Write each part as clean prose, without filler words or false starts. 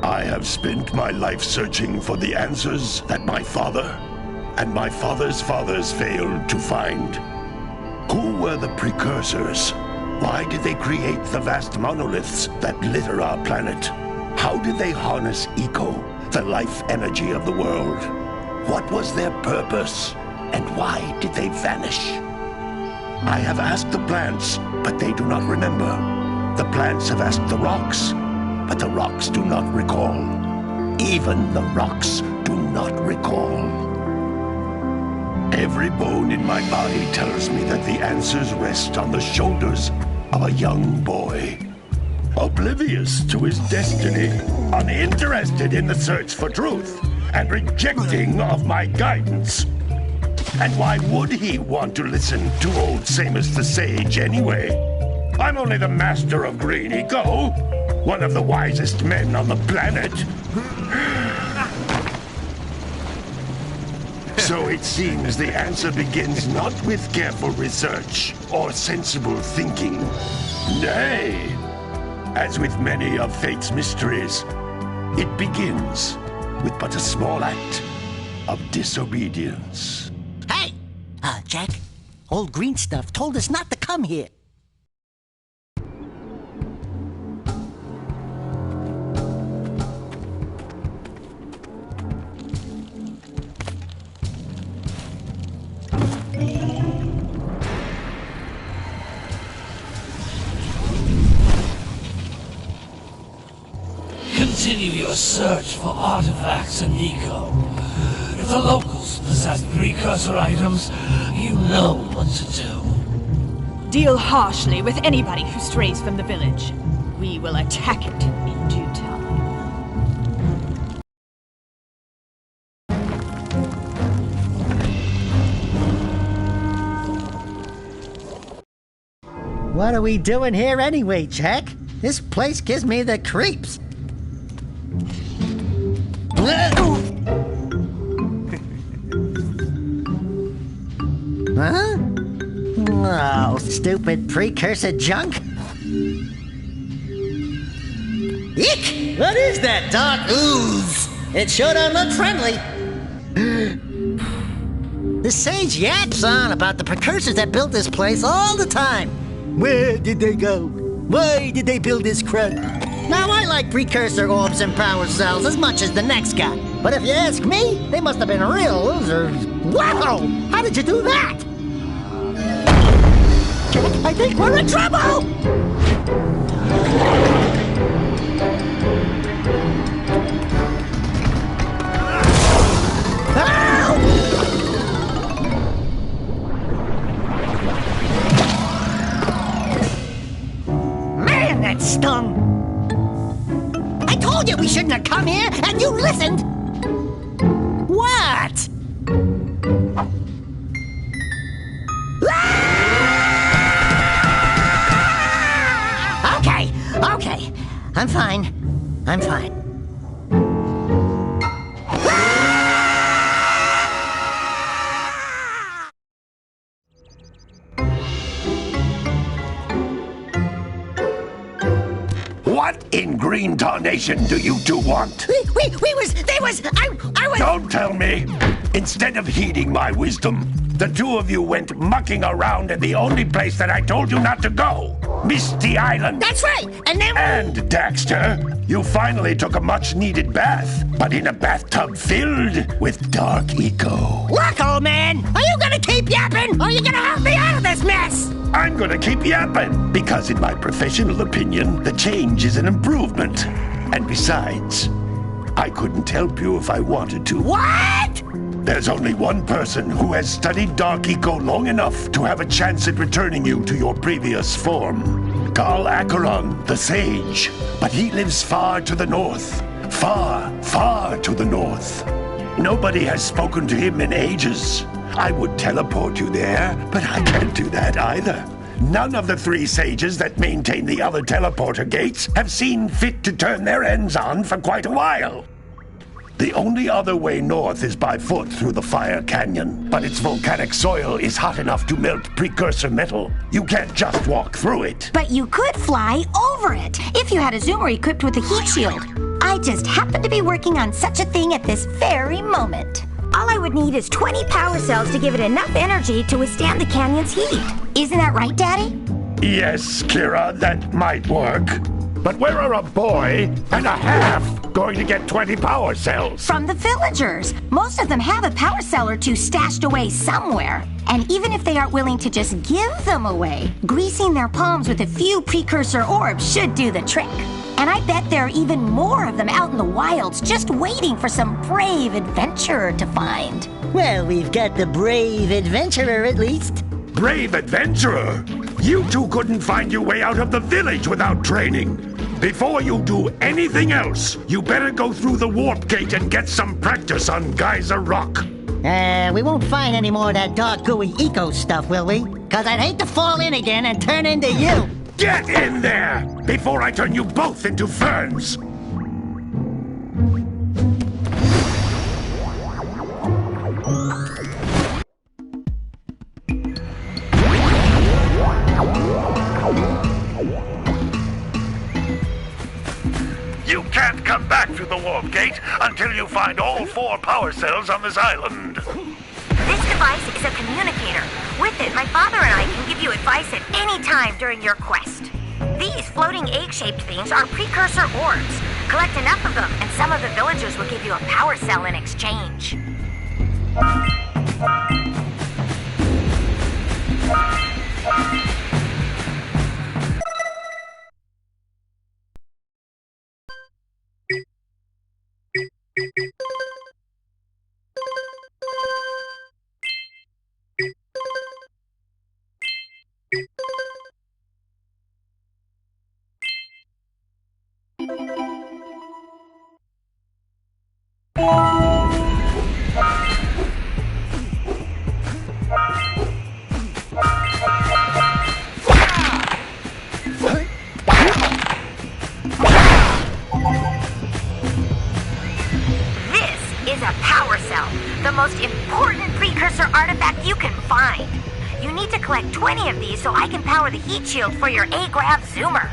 I have spent my life searching for the answers that my father and my father's fathers failed to find. Who were the precursors? Why did they create the vast monoliths that litter our planet? How did they harness eco, the life energy of the world? What was their purpose? And why did they vanish? I have asked the plants, but they do not remember. The plants have asked the rocks, but the rocks do not recall. Even the rocks do not recall. Every bone in my body tells me that the answers rest on the shoulders of a young boy. Oblivious to his destiny, uninterested in the search for truth, and rejecting of my guidance. And why would he want to listen to old Samus the Sage anyway? I'm only the master of green eco, one of the wisest men on the planet. So it seems the answer begins not with careful research or sensible thinking. Nay, as with many of fate's mysteries, it begins with but a small act of disobedience. Hey! Jak, old green stuff told us not to come here. Continue your search for artifacts and eco. If the locals possess precursor items, you know what to do. Deal harshly with anybody who strays from the village. We will attack it in due time. What are we doing here anyway, Jak? This place gives me the creeps. Huh? Oh, stupid precursor junk. Eek! What is that dark ooze? It sure don't look friendly. The sage yaps on about the precursors that built this place all the time. Where did they go? Why did they build this crud? Now, I like precursor orbs and power cells as much as the next guy. But if you ask me, they must have been real losers. Wow! How did you do that? I think we're in trouble! Man, that stung! I told you we shouldn't have come here, and you listened! What? Okay. I'm fine. What in green tarnation do you two want? I was... Don't tell me! Instead of heeding my wisdom, the two of you went mucking around in the only place that I told you not to go. Misty Island. That's right, and then... And, Daxter, you finally took a much-needed bath, but in a bathtub filled with dark eco. Look, old man, are you gonna keep yapping, or are you gonna help me out of this mess? I'm gonna keep yapping, because in my professional opinion, the change is an improvement. And besides, I couldn't help you if I wanted to. What? There's only one person who has studied Dark Eco long enough to have a chance at returning you to your previous form. Carl Acheron, the Sage. But he lives far to the north. Far, far to the north. Nobody has spoken to him in ages. I would teleport you there, but I can't do that either. None of the three sages that maintain the other teleporter gates have seen fit to turn their ends on for quite a while. The only other way north is by foot through the Fire Canyon, but its volcanic soil is hot enough to melt precursor metal. You can't just walk through it. But you could fly over it if you had a zoomer equipped with a heat shield. I just happen to be working on such a thing at this very moment. All I would need is 20 power cells to give it enough energy to withstand the canyon's heat. Isn't that right, Daddy? Yes, Kira, that might work. But where are a boy and a half going to get 20 power cells? From the villagers. Most of them have a power cell or two stashed away somewhere. And even if they aren't willing to just give them away, greasing their palms with a few precursor orbs should do the trick. And I bet there are even more of them out in the wilds just waiting for some brave adventurer to find. Well, we've got the brave adventurer at least. Brave adventurer? You two couldn't find your way out of the village without training. Before you do anything else, you better go through the warp gate and get some practice on Geyser Rock. We won't find any more of that dark gooey eco stuff, will we? 'Cause I'd hate to fall in again and turn into you. Get in there before I turn you both into ferns. You can't come back through the warp gate until you find all 4 power cells on this island. This device is a communicator. With it, my father and I can give you advice at any time during your quest. These floating egg-shaped things are precursor orbs. Collect enough of them, and some of the villagers will give you a power cell in exchange. The most important precursor artifact you can find. You need to collect 20 of these so I can power the heat shield for your A-Grav zoomer.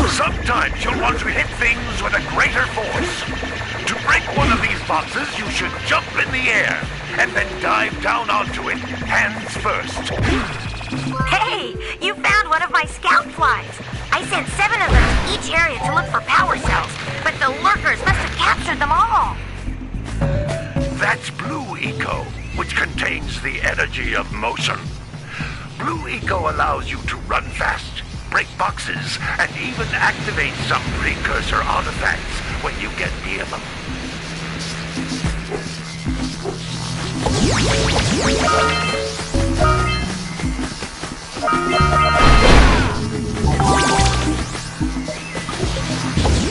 Sometimes you'll want to hit things with a greater force. To break one of these boxes, you should jump in the air and then dive down onto it, hands first. Hey, you found one of my scout flies. I sent 7 of them to each area to look for power cells, but the lurkers must have captured them all. That's Blue Eco, which contains the energy of motion. Blue Eco allows you to run fast, break boxes, and even activate some precursor artifacts when you get near them.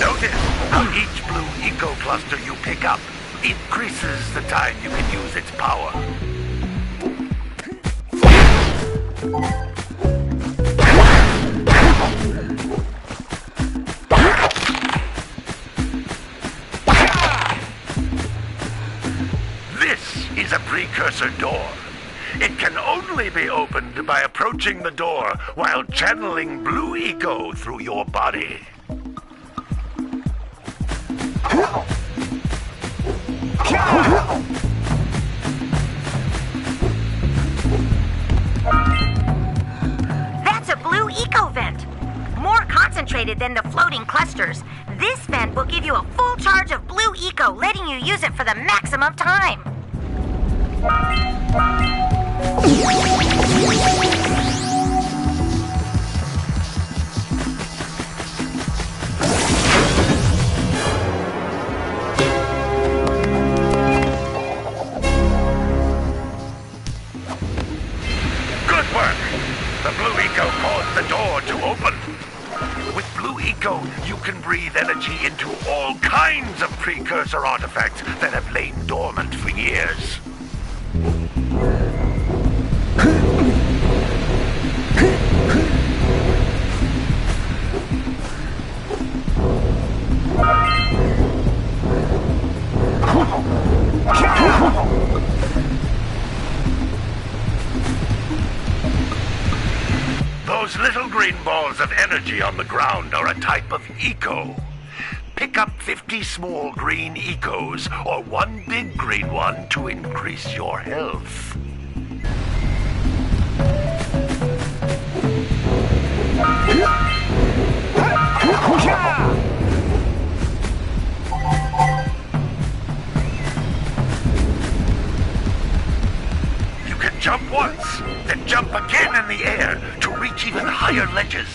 Notice how each Blue Eco cluster you pick up increases the time you can use its power. Is a precursor door. It can only be opened by approaching the door while channeling Blue Eco through your body. That's a Blue Eco vent. More concentrated than the floating clusters. This vent will give you a full charge of Blue Eco, letting you use it for the maximum time. Good work! The Blue Eco caused the door to open. With Blue Eco, you can breathe energy into all kinds of precursor artifacts that have lain dormant for years. Those little green balls of energy on the ground are a type of eco. Pick up 50 small green ecos or one big green one to increase your health. You can jump once, then jump again in the air to reach even higher ledges.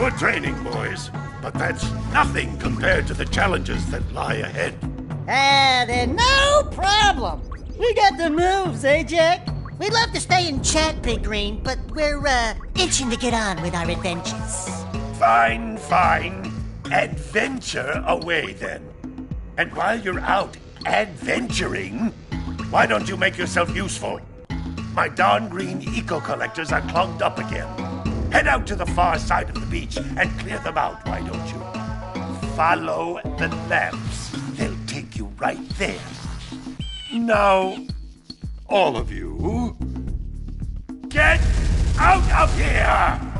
Good training, boys, but that's nothing compared to the challenges that lie ahead. Then no problem. We got the moves, eh, Jack? We'd love to stay and chat, Big Green, but we're, itching to get on with our adventures. Fine, fine. Adventure away, then. And while you're out adventuring, why don't you make yourself useful? My darn green eco-collectors are clogged up again. Head out to the far side of the beach and clear them out, why don't you? Follow the lamps. They'll take you right there. Now, all of you, get out of here!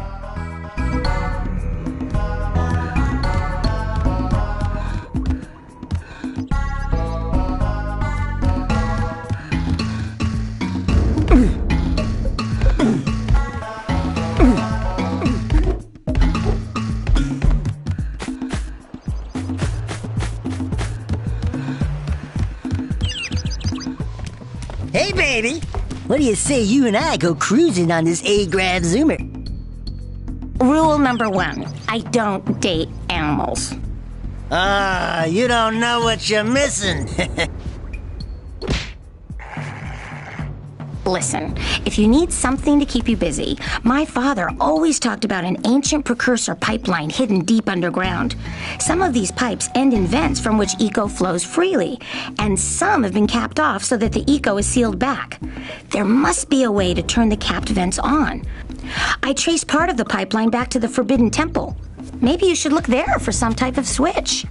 Hey, baby. What do you say you and I go cruising on this A-Grad Zoomer? Rule number 1, I don't date animals. Ah, you don't know what you're missing. Listen, if you need something to keep you busy, my father always talked about an ancient precursor pipeline hidden deep underground. Some of these pipes end in vents from which eco flows freely, and some have been capped off so that the eco is sealed back. There must be a way to turn the capped vents on. I traced part of the pipeline back to the Forbidden Temple. Maybe you should look there for some type of switch.